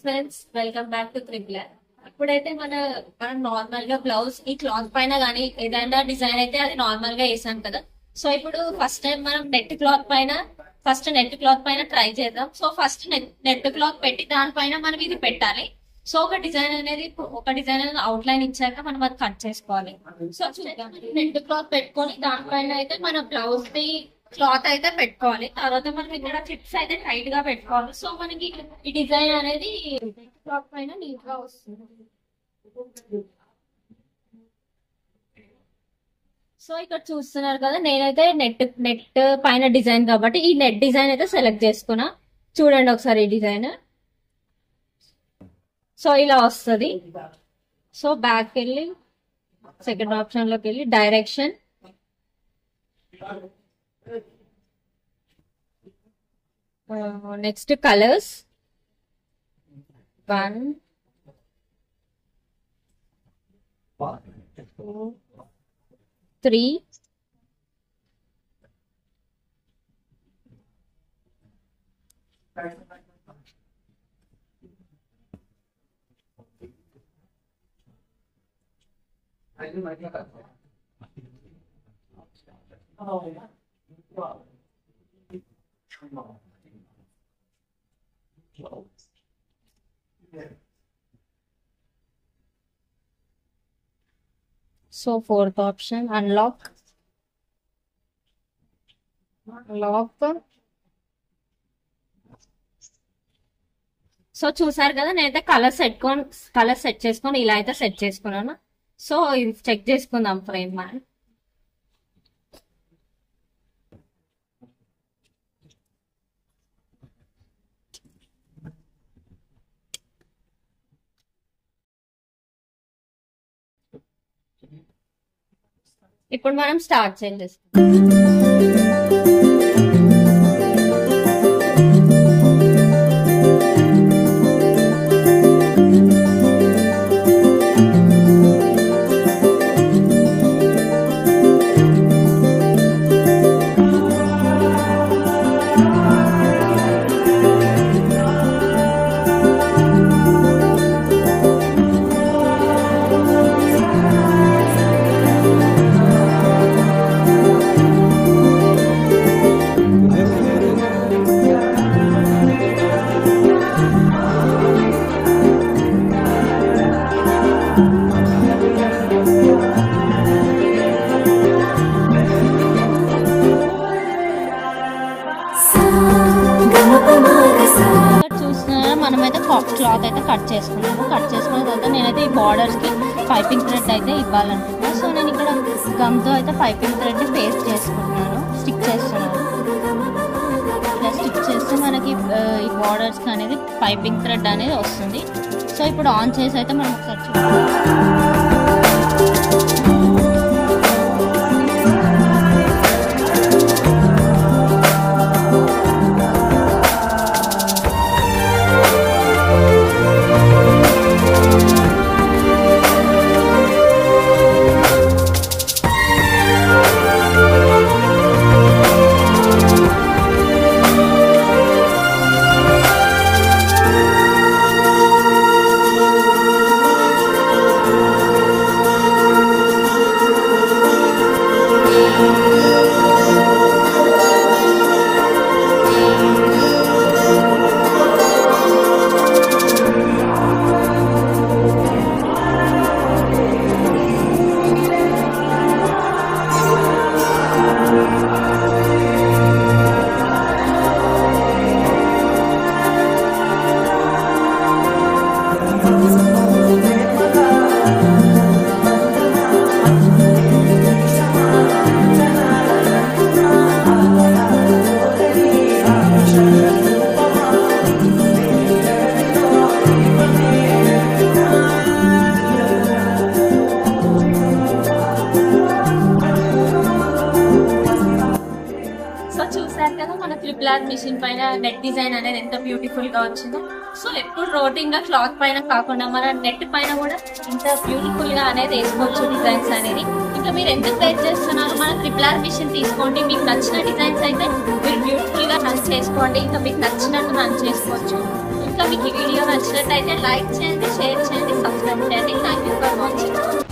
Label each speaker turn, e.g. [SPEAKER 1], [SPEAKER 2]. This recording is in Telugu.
[SPEAKER 1] ఫ్రెండ్స్, వెల్కమ్ బ్యాక్ టు త్రిపులర్. ఇప్పుడైతే మనం నార్మల్ గా బ్లౌజ్ ఈ క్లాత్ పైన కానీ ఏదైనా డిజైన్ అయితే అది నార్మల్ గా వేసాం కదా. సో ఇప్పుడు ఫస్ట్ టైం మనం నెట్ క్లాత్ పైన ట్రై చేద్దాం. సో ఫస్ట్ నెట్ క్లాత్ పెట్టి దానిపైన మనం ఇది పెట్టాలి. సో ఒక డిజైన్ అవుట్ లైన్ ఇచ్చాక మనం అది కట్ చేసుకోవాలి. సో నెట్ క్లాత్ పెట్టుకొని దానిపైన అయితే మన బ్లౌజ్ ది క్లాత్ అయితే పెట్టుకోవాలి. తర్వాత మనం ఇక్కడ క్లిప్స్ అయితే టైట్ గా పెట్టుకోవాలి. సో మనకి ఈ డిజైన్ అనేది క్లాత్ పైన నీట్ గా వస్తుంది. సో ఇక్కడ చూస్తున్నారు కదా, నేనైతే నెట్ పైన డిజైన్ కాబట్టి ఈ నెట్ డిజైన్ అయితే సెలెక్ట్ చేసుకున్నా. చూడండి ఒకసారి ఈ డిజైన్. సో ఇలా వస్తుంది. సో బ్యాక్ వెళ్ళి సెకండ్ ఆప్షన్ లోకి వెళ్ళి direction, next colours 1 2 3 So fourth option, unlock. So చూసారు కదా, నేనైతే కలర్ సెట్ చేసుకొని ఇలా అయితే సెట్ చేసుకున్నాను. సో ఇది చెక్ చేసుకుందాం ఫ్రేమ్ మనం. ఇప్పుడు మనం స్టార్ట్ చేద్దాం. మనమైతే క్లాత్ అయితే కట్ చేసుకున్నాము. కట్ చేసుకున్న తర్వాత నేనైతే ఈ బార్డర్స్ కి పైపింగ్ థ్రెడ్ అయితే ఇవ్వాలనుకుంటున్నా. సో నేను ఇక్కడ గమ్తో అయితే పైపింగ్ థ్రెడ్ ని పేస్ట్ చేసుకుంటున్నాను, స్టిక్ చేస్తున్నాను. ఇలా స్టిక్ చేస్తే మనకి ఈ బార్డర్స్ కి అనేది పైపింగ్ థ్రెడ్ అనేది వస్తుంది. సో ఇప్పుడు ఆన్ చేసి అయితే మనం ఒకసారి చూద్దాం. త్రిపులర్ మిషన్ పైన నెట్ డిజైన్ అనేది ఎంత బ్యూటిఫుల్ గా వచ్చిందో. సో ఎప్పుడు రోటింగ్ గా క్లాత్ పైన కాకుండా మన నెట్ పైన కూడా ఇంత బ్యూటిఫుల్ గా అనేది వేసుకోవచ్చు డిజైన్స్ అనేది. ఇంకా మీరు ఎందుకు వెయిట్ చేస్తున్నారు, మన త్రిపులర్ మిషన్ తీసుకోండి. మీకు నచ్చిన డిజైన్స్ అయితే మీరు బ్యూటిఫుల్ గా రన్ చేసుకోండి. ఇంకా మీకు నచ్చినట్టు రన్ చేసుకోవచ్చు. ఇంకా మీకు ఈ వీడియో నచ్చినట్టయితే లైక్ చేయండి, షేర్ చేయండి, సబ్స్క్రైబ్ చేయండి. Thank you for watching.